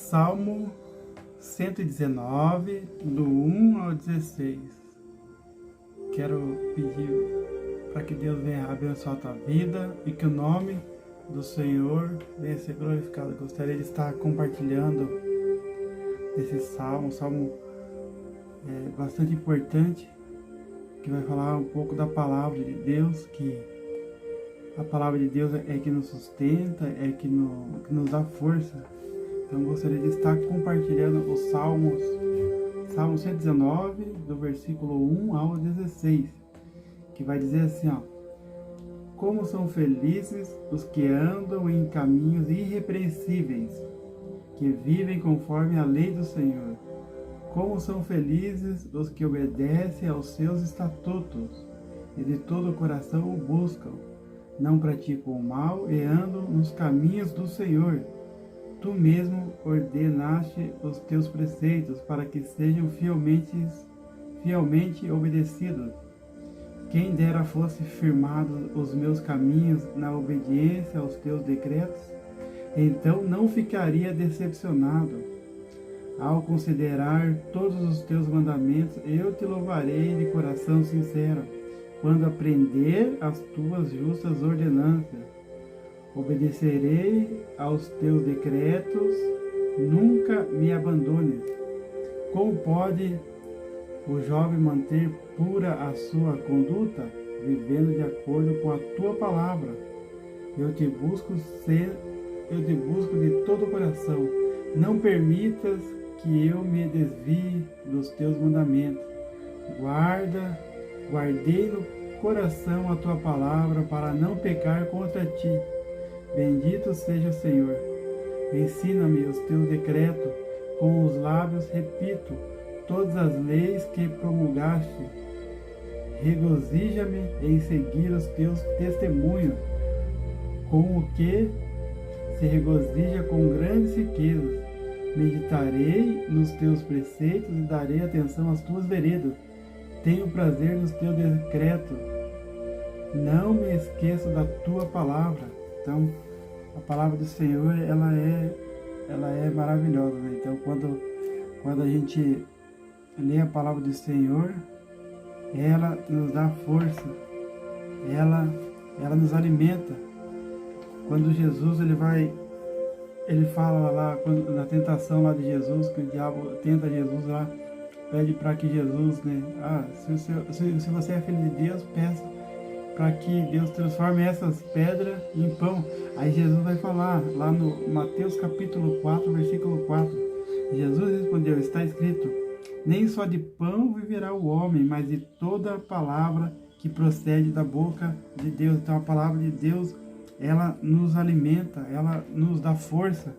Salmo 119, do 1 ao 16. Quero pedir para que Deus venha abençoar a tua vida e que o nome do Senhor venha ser glorificado. Gostaria de estar compartilhando esse salmo, um salmo bastante importante, que vai falar um pouco da palavra de Deus, que a palavra de Deus é que nos sustenta, é que nos dá força. Então gostaria de estar compartilhando os Salmo 119, do versículo 1 ao 16, que vai dizer assim, ó: Como são felizes os que andam em caminhos irrepreensíveis, que vivem conforme a lei do Senhor. Como são felizes os que obedecem aos seus estatutos, e de todo o coração o buscam. Não praticam o mal e andam nos caminhos do Senhor. Tu mesmo ordenaste os teus preceitos para que sejam fielmente obedecidos. Quem dera fosse firmado os meus caminhos na obediência aos teus decretos, então não ficaria decepcionado. Ao considerar todos os teus mandamentos, eu te louvarei de coração sincero, quando aprender as tuas justas ordenanças. Obedecerei aos teus decretos, nunca me abandones. Como pode o jovem manter pura a sua conduta, vivendo de acordo com a tua palavra? Eu te busco de todo o coração. Não permitas que eu me desvie dos teus mandamentos. Guardei no coração a tua palavra para não pecar contra ti. Bendito seja o Senhor. Ensina-me os teus decretos, com os lábios repito todas as leis que promulgaste. Regozija-me em seguir os teus testemunhos, com o que se regozija com grandes riquezas. Meditarei nos teus preceitos e darei atenção às tuas veredas. Tenho prazer nos teus decretos. Não me esqueço da tua palavra. Então, a palavra do Senhor, ela é maravilhosa, né? Então, quando a gente lê a palavra do Senhor, ela nos dá força, ela nos alimenta. Quando Jesus, ele fala lá, na tentação lá de Jesus, que o diabo tenta Jesus lá, pede para que Jesus, né? Se você é filho de Deus, peça para que Deus transforme essas pedras em pão. Aí Jesus vai falar lá no Mateus capítulo 4, versículo 4. Jesus respondeu: está escrito, nem só de pão viverá o homem, mas de toda a palavra que procede da boca de Deus. Então a palavra de Deus, ela nos alimenta, ela nos dá força.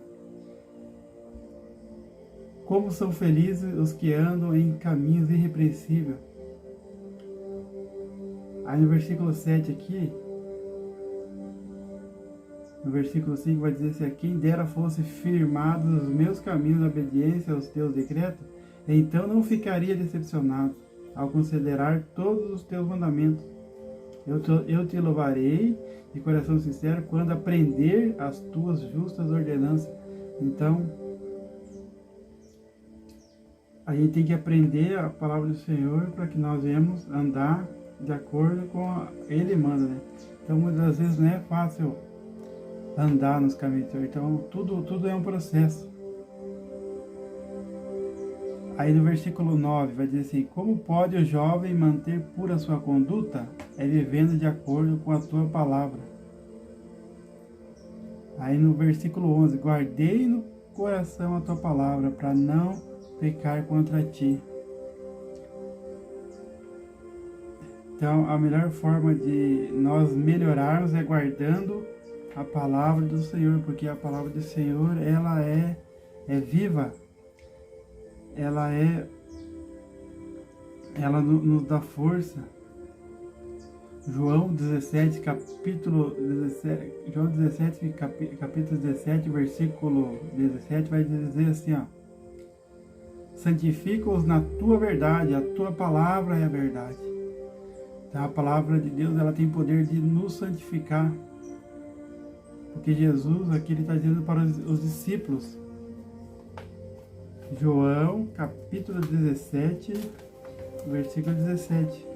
Como são felizes os que andam em caminhos irrepreensíveis. Aí no versículo 7 aqui, no versículo 5 vai dizer assim: quem dera fosse firmados os meus caminhos na obediência aos teus decretos, então não ficaria decepcionado ao considerar todos os teus mandamentos. Eu te louvarei de coração sincero quando aprender as tuas justas ordenanças. Então, a gente tem que aprender a palavra do Senhor para que nós venhamos andar de acordo com Ele manda, né? Então, muitas das vezes não é fácil andar nos caminhos do Senhor. Então, tudo é um processo. Aí no versículo 9 vai dizer assim: como pode o jovem manter pura sua conduta? É vivendo de acordo com a tua palavra. Aí no versículo 11: guardei no coração a tua palavra para não pecar contra ti. Então, a melhor forma de nós melhorarmos é guardando a palavra do Senhor, porque a palavra do Senhor, ela é viva, ela nos dá força. João 17, capítulo 17, versículo 17, vai dizer assim, ó: santifica-os na tua verdade, a tua palavra é a verdade. Então, a palavra de Deus, ela tem poder de nos santificar. Porque Jesus, aqui ele está dizendo para os discípulos, João, capítulo 17, versículo 17.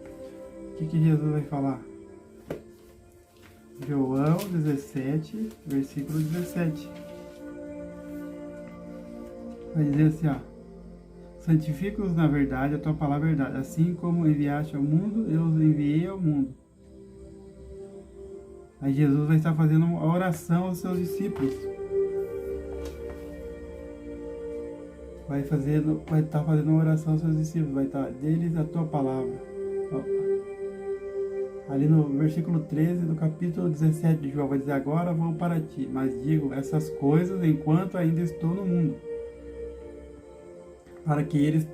O que Jesus vai falar? João 17, versículo 17. Vai dizer assim, ó. Santifica-os na verdade, a tua palavra é verdade. Assim como enviaste ao mundo, eu os enviei ao mundo. Aí Jesus vai estar fazendo uma oração aos seus discípulos. Vai estar fazendo uma oração aos seus discípulos. Vai estar, deles a tua palavra. Ali no versículo 13 do capítulo 17 de João, vai dizer, agora vou para ti, mas digo essas coisas enquanto ainda estou no mundo, para que eles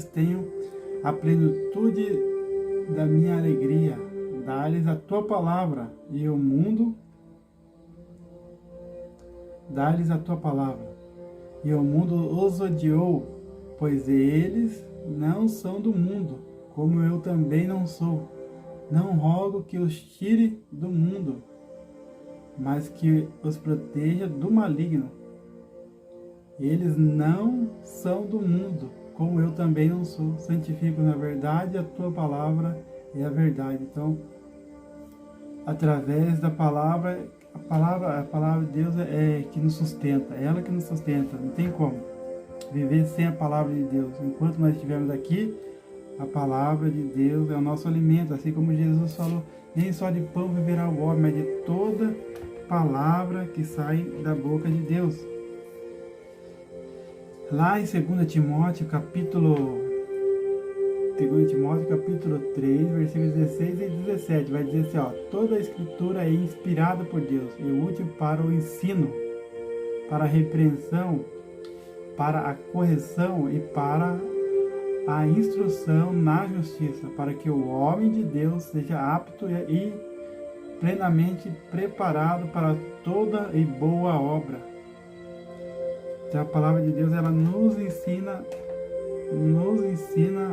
tenham a plenitude da minha alegria. Dá-lhes a tua palavra, e o mundo dá-lhes a tua palavra, e o mundo os odiou, pois eles não são do mundo, como eu também não sou. Não rogo que os tire do mundo, mas que os proteja do maligno. Eles não são do mundo, como eu também não sou. Santifico na verdade, a tua palavra é a verdade. Então, através da palavra, a palavra de Deus é que nos sustenta, é ela que nos sustenta. Não tem como viver sem a palavra de Deus. Enquanto nós estivermos aqui, a palavra de Deus é o nosso alimento, assim como Jesus falou, nem só de pão viverá o homem, mas de toda palavra que sai da boca de Deus. Lá em 2 Timóteo, capítulo 3, versículos 16 e 17, vai dizer assim, ó, toda a escritura é inspirada por Deus e útil para o ensino, para a repreensão, para a correção e para a instrução na justiça, para que o homem de Deus seja apto e plenamente preparado para toda e boa obra. Então a palavra de Deus, ela nos ensina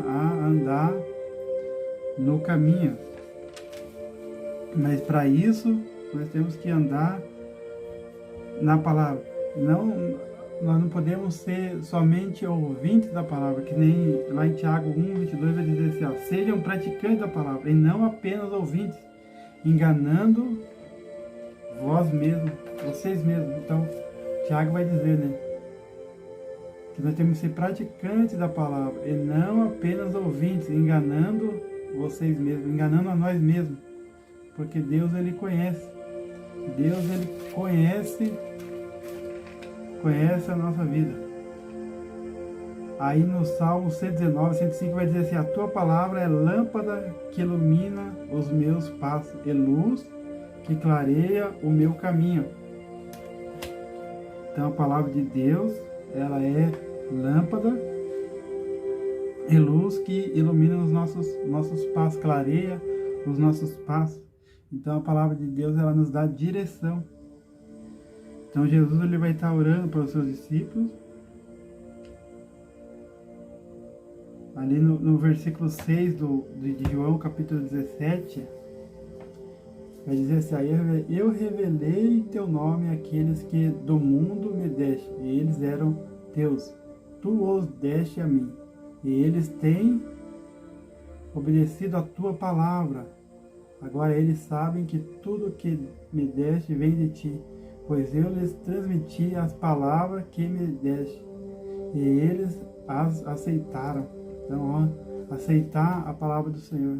a andar no caminho. Mas para isso, nós temos que andar na palavra. Nós não podemos ser somente ouvintes da palavra, que nem lá em Tiago 1:22 vai dizer assim, ó, sejam praticantes da palavra, e não apenas ouvintes, enganando vocês mesmos. Então, Tiago vai dizer, né, que nós temos que ser praticantes da palavra, e não apenas ouvintes, enganando vocês mesmos, enganando a nós mesmos, porque Deus, Ele conhece a nossa vida. Aí no Salmo 119, 105 vai dizer assim, a tua palavra é lâmpada que ilumina os meus passos, e luz que clareia o meu caminho. Então a palavra de Deus, ela é lâmpada e luz que ilumina os nossos passos, clareia os nossos passos. Então a palavra de Deus, ela nos dá direção. Então Jesus, ele vai estar orando para os seus discípulos. Ali no versículo 6 de João, capítulo 17, vai dizer assim, eu revelei teu nome àqueles que do mundo me deste, e eles eram teus. Tu os deste a mim, e eles têm obedecido a tua palavra. Agora eles sabem que tudo que me deste vem de ti, pois eu lhes transmiti as palavras que me deste, e eles as aceitaram. Então, aceitar a palavra do Senhor,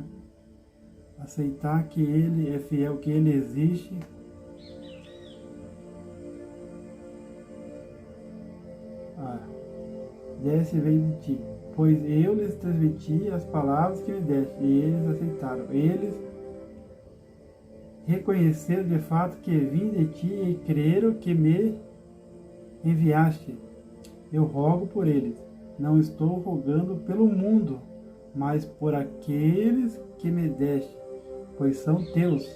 aceitar que Ele é fiel, que Ele existe. Desse vem de ti, pois eu lhes transmiti as palavras que me deste, e eles aceitaram. Eles reconheceram de fato que vim de ti e creram que me enviaste. Eu rogo por eles. Não estou rogando pelo mundo, mas por aqueles que me deste, pois são teus.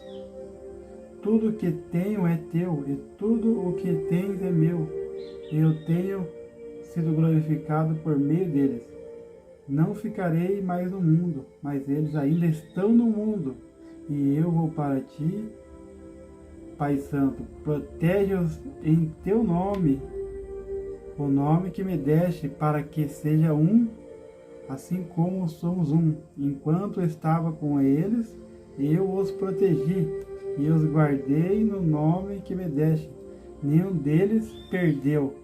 Tudo o que tenho é teu, e tudo o que tens é meu. E eu tenho sido glorificado por meio deles. Não ficarei mais no mundo, mas eles ainda estão no mundo, e eu vou para ti. Pai Santo, protege-os em teu nome, o nome que me deste, para que seja um, assim como somos um. Enquanto estava com eles, eu os protegi e os guardei no nome que me deste. Nenhum deles perdeu,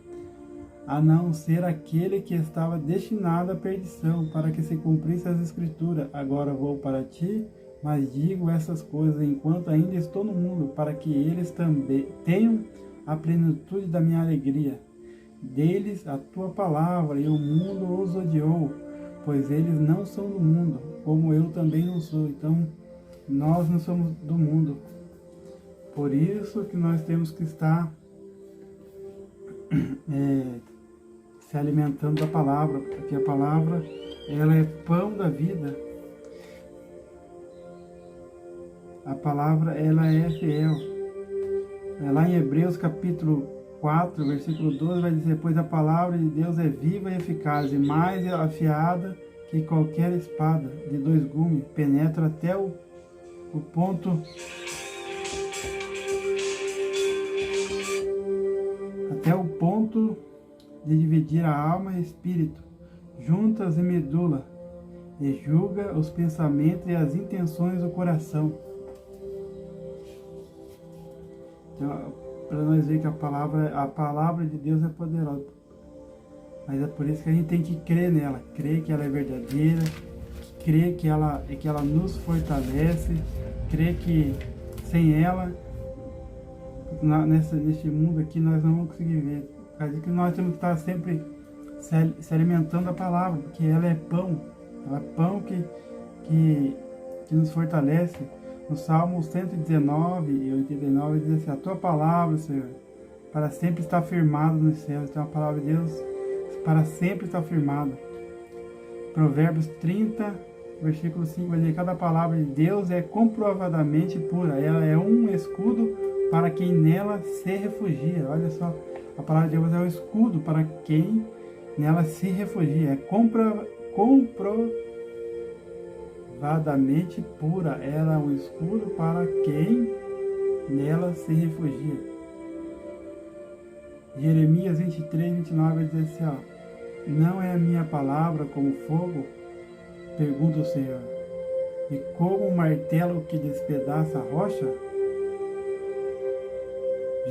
a não ser aquele que estava destinado à perdição, para que se cumprisse as Escrituras. Agora vou para ti, mas digo essas coisas enquanto ainda estou no mundo, para que eles também tenham a plenitude da minha alegria. Deles a tua palavra, e o mundo os odiou, pois eles não são do mundo, como eu também não sou. Então, nós não somos do mundo. Por isso que nós temos que estar se alimentando da palavra, porque a palavra, ela é pão da vida. A palavra, ela é fiel. Lá em Hebreus capítulo 4, versículo 12, vai dizer: pois a palavra de Deus é viva e eficaz, e mais afiada que qualquer espada de dois gumes, penetra até o ponto de dividir a alma e espírito, juntas e medula, e julga os pensamentos e as intenções do coração. Então, para nós ver que a palavra de Deus é poderosa. Mas é por isso que a gente tem que crer nela, crer que ela é verdadeira, crer que ela nos fortalece, crer que sem ela, neste mundo aqui, nós não vamos conseguir ver. Por causa que nós temos que estar sempre se alimentando da palavra, porque ela é pão que nos fortalece. No Salmo 119 e 89 diz assim: a tua palavra, Senhor, para sempre está firmada nos céus. Então a palavra de Deus para sempre está firmada. Provérbios 30, versículo 5 vai dizer: cada palavra de Deus é comprovadamente pura, ela é um escudo para quem nela se refugia. Olha só, a palavra de Deus é um escudo para quem nela se refugia. É comprovadamente pura, ela é um escudo para quem nela se refugia. Jeremias 23, 29 vai dizer assim: ó, não é a minha palavra como fogo? Pergunta o Senhor. E como um martelo que despedaça a rocha?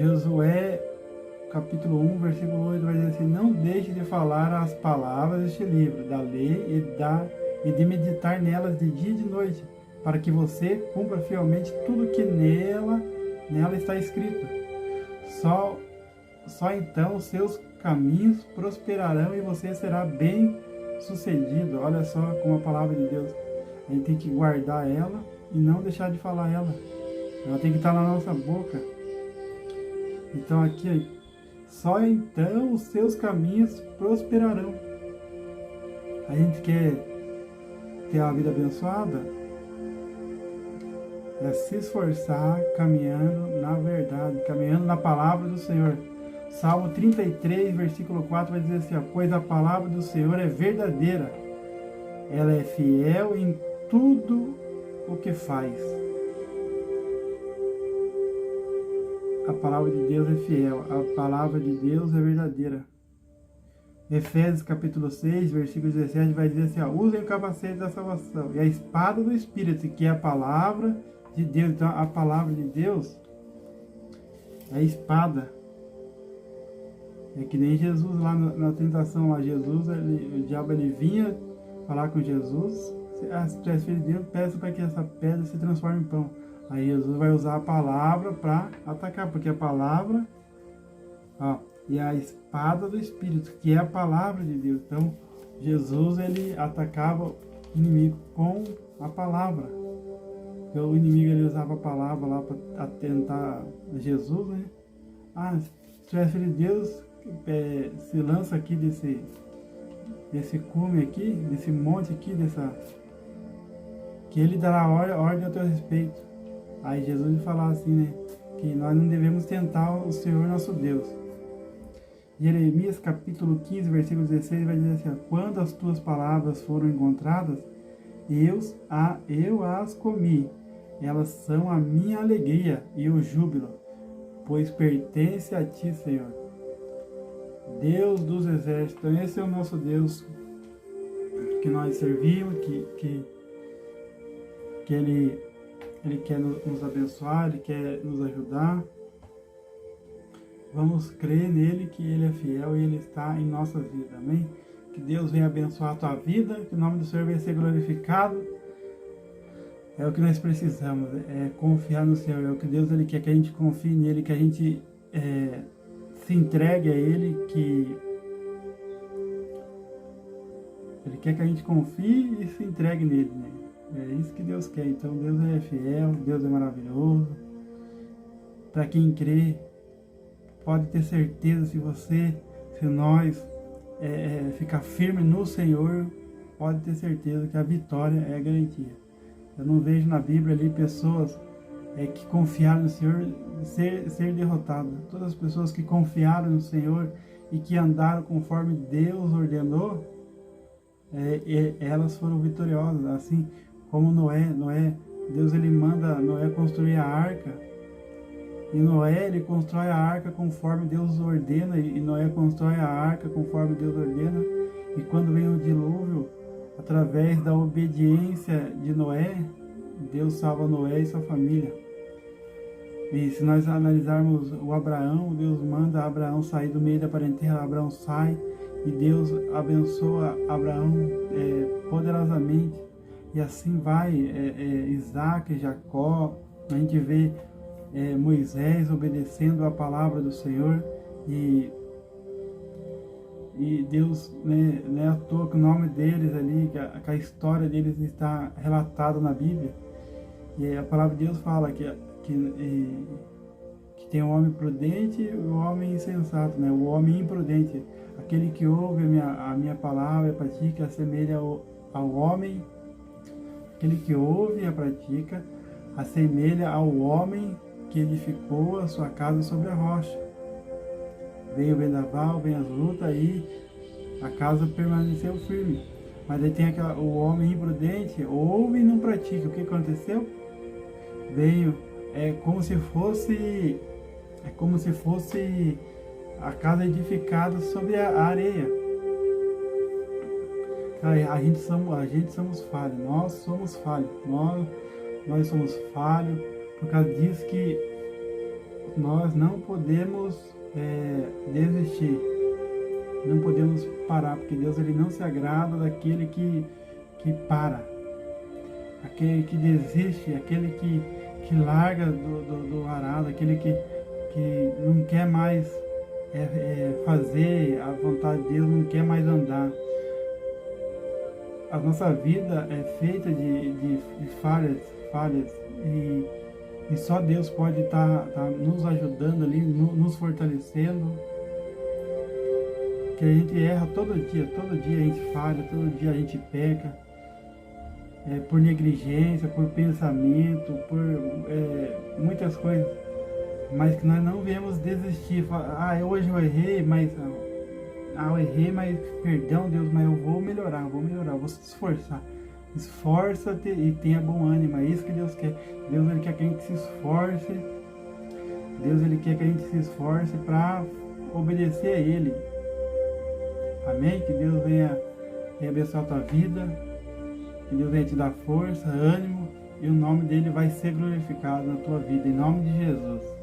Josué, capítulo 1, versículo 8, vai dizer assim: não deixe de falar as palavras deste livro, da lei e de meditar nelas de dia e de noite, para que você cumpra fielmente tudo que nela está escrito. Só então os seus caminhos prosperarão e você será bem sucedido. Olha só como a palavra de Deus, a gente tem que guardar ela e não deixar de falar ela. Ela tem que estar na nossa boca. Então aqui, só então os seus caminhos prosperarão. A gente quer ter uma vida abençoada, é se esforçar caminhando na verdade, caminhando na palavra do Senhor. Salmo 33, versículo 4 vai dizer assim: ó, pois a palavra do Senhor é verdadeira, ela é fiel em tudo o que faz. A palavra de Deus é fiel, a palavra de Deus é verdadeira. Efésios capítulo 6, versículo 17 vai dizer assim: ó, usem o capacete da salvação e a espada do Espírito, que é a palavra de Deus. Então a palavra de Deus é a espada. É que nem Jesus lá na tentação, lá Jesus, o diabo vinha falar com Jesus: se tu és filho de Deus, peça para que essa pedra se transforme em pão. Aí Jesus vai usar a palavra para atacar, porque a palavra, ó, e a espada do Espírito, que é a palavra de Deus. Então, Jesus, ele atacava o inimigo com a palavra. Então, o inimigo, ele usava a palavra lá para atentar Jesus, né? Ah, se tu és filho de Deus, se lança aqui desse cume aqui, desse monte aqui, que ele dará ordem a teu respeito. Aí Jesus falava assim, né, que nós não devemos tentar o Senhor nosso Deus. Jeremias capítulo 15, versículo 16 vai dizer assim: ó, quando as tuas palavras foram encontradas, eu as comi, elas são a minha alegria e o júbilo, pois pertence a ti, Senhor. Deus dos exércitos. Então esse é o nosso Deus que nós servimos, que Ele quer nos abençoar, Ele quer nos ajudar. Vamos crer nele, que Ele é fiel e Ele está em nossa vida, amém? Que Deus venha abençoar a tua vida, que o nome do Senhor venha ser glorificado. É o que nós precisamos, é confiar no Senhor. É o que Deus Ele quer que a gente confie nele, que a gente se entregue a Ele, que Ele quer que a gente confie e se entregue nele, né? É isso que Deus quer. Então Deus é fiel, Deus é maravilhoso. Para quem crê, pode ter certeza, se nós ficar firme no Senhor, pode ter certeza que a vitória é a garantia. Eu não vejo na Bíblia ali pessoas que confiaram no Senhor ser derrotadas. Todas as pessoas que confiaram no Senhor e que andaram conforme Deus ordenou, elas foram vitoriosas. Assim como Noé, Deus ele manda Noé construir a arca. E Noé, ele constrói a arca conforme Deus ordena, e Noé constrói a arca conforme Deus ordena. E quando vem o dilúvio, através da obediência de Noé, Deus salva Noé e sua família. E se nós analisarmos o Abraão, Deus manda Abraão sair do meio da parentela, Abraão sai, e Deus abençoa Abraão poderosamente. E assim vai Isaac, Jacó, a gente vê Moisés obedecendo a palavra do Senhor, e Deus, não é à toa que o nome deles ali, que a história deles está relatada na Bíblia. E a palavra de Deus fala que tem o homem prudente e o homem insensato, né? O homem imprudente, aquele que ouve a minha palavra e pratica, assemelha ao homem. Aquele que ouve e a pratica, assemelha ao homem que edificou a sua casa sobre a rocha. Veio o vendaval, vem as lutas, e a casa permaneceu firme. Mas aí tem o homem imprudente, ouve e não pratica. O que aconteceu? Veio, é como se fosse a casa edificada sobre a areia. A gente somos falhos, nós somos falhos, nós somos falhos. Por causa disso que nós não podemos desistir, não podemos parar, porque Deus ele não se agrada daquele que para, aquele que desiste, aquele que larga do arado, aquele que não quer mais fazer a vontade de Deus, não quer mais andar. A nossa vida é feita de falhas, e só Deus pode estar nos ajudando ali, nos fortalecendo. Que a gente erra todo dia a gente falha, todo dia a gente peca, por negligência, por pensamento, por muitas coisas, mas que nós não viemos desistir. Hoje eu errei, mas perdão Deus, mas eu vou melhorar, vou se esforçar. Esforça-te e tenha bom ânimo. É isso que Deus quer. Deus ele quer que a gente se esforce. Deus ele quer que a gente se esforce para obedecer a Ele. Amém? Que Deus venha abençoar a tua vida. Que Deus venha te dar força, ânimo. E o nome dele vai ser glorificado na tua vida. Em nome de Jesus.